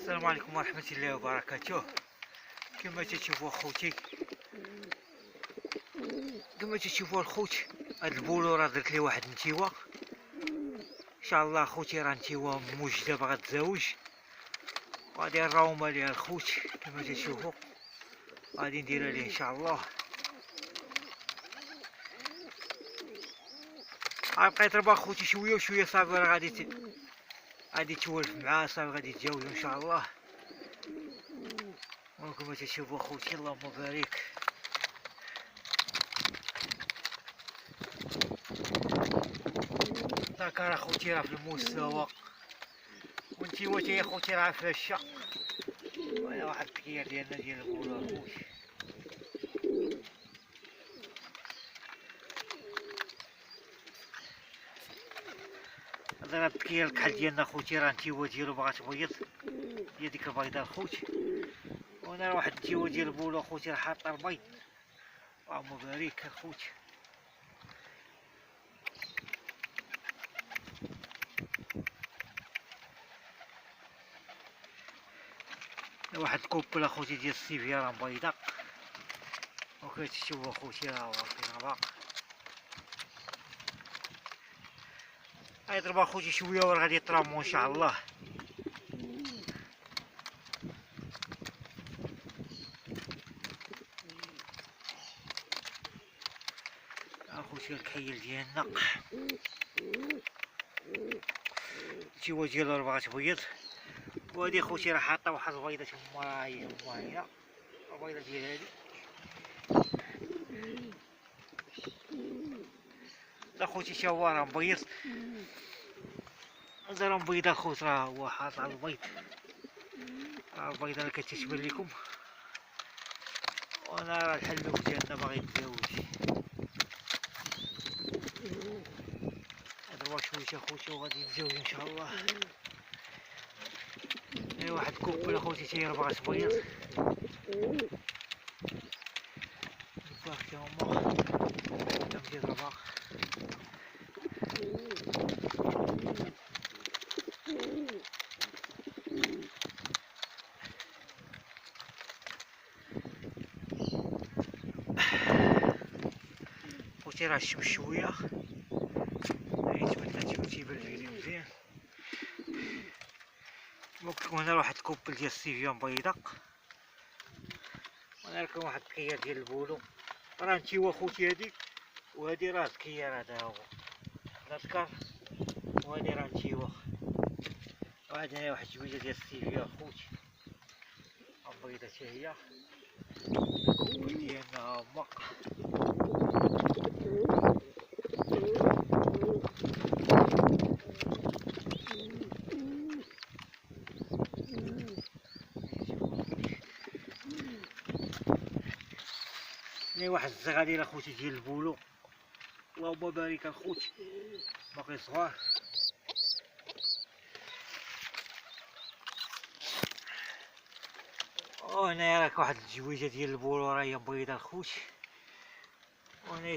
السلام عليكم ورحمة الله وبركاته. كما تشوفوا خوتي، كما تشوفوا الخوت، هاد البولو راه درت ليه واحد النتيوه. ان شاء الله خوتي راه نتيوه موجده باغا تزوج، وغادي نراومها ليها الخوت. كما تشوفوا غادي نديرها ليه ان شاء الله. بقيت ربا خوتي شويه وشويه صافي، راه غادي تولف معاه صافي، غادي يتزوجوا ان شاء الله. وكما تشوفوا خوتي اللهم بارك، الذكر اخوتي راه في المستوى، والنتيوه تاهي اخوتي راه فاشة. وهنا واحد التكير ديالنا ديال البولو اخوتي. هذا راه التكير الكحل ديالنا اخوتي، راه النتيوه ديالو باغا تبيض، هي ديك البيضه اخوتي. وهنا واحد النتيوه ديال البولو اخوتي راه حاطه البيض، اللهم بارك اخوتي. واحد الكوبل اخوتي ديال السيفيا راه بيضاء، وكتشوفوا اخوتي راه واقفين رباق. غيضرب اخوتي شويه وراه غادي يطرمو ان شاء الله. اخوتي الكحيل ديالنا التيوه ديالو راه باغا تبيض، وهادي خوتي راه حاطه واحد البيضه تما، راه هي البيضه ديال هادي. لا خوتي تا هو راه مبيض، هذا راه مبيض اخوت، راه هو حاط على البيض، راه البيضه اللي كتشبه لكم. وانا راه الحلوف ديالنا باغي يتزوج. هضربا شويه اخوتي وغادي يتزوج ان شاء الله. واحد الكوبل اخوتي تا هي راه باغا تبيض، باغي تا هما تمشي ضربا. خوتي راه الشمس شويه تبدلات وتيبان فيديو مزيان. وهنا واحد الكوبل ديال السيفيا مبيضة، وهنا كاين واحد التكير ديال البولو، راه نتيوه خوتي هادي، وهادي راه تكير، هذا هو هذا ذكر، وهادي راه نتيوه. وعاد هنا واحد الجويجه ديال السيفيا خوتي مبيضة تا هي. الكوبل ديالنا ها هما. واحد الزغاليل اخوتي ديال البولو، اللهم بارك اخوتي، باقي صغار. وهنايا راك واحد الجويجه ديال البولو، راهي مبيضه اخوتي. وهنايا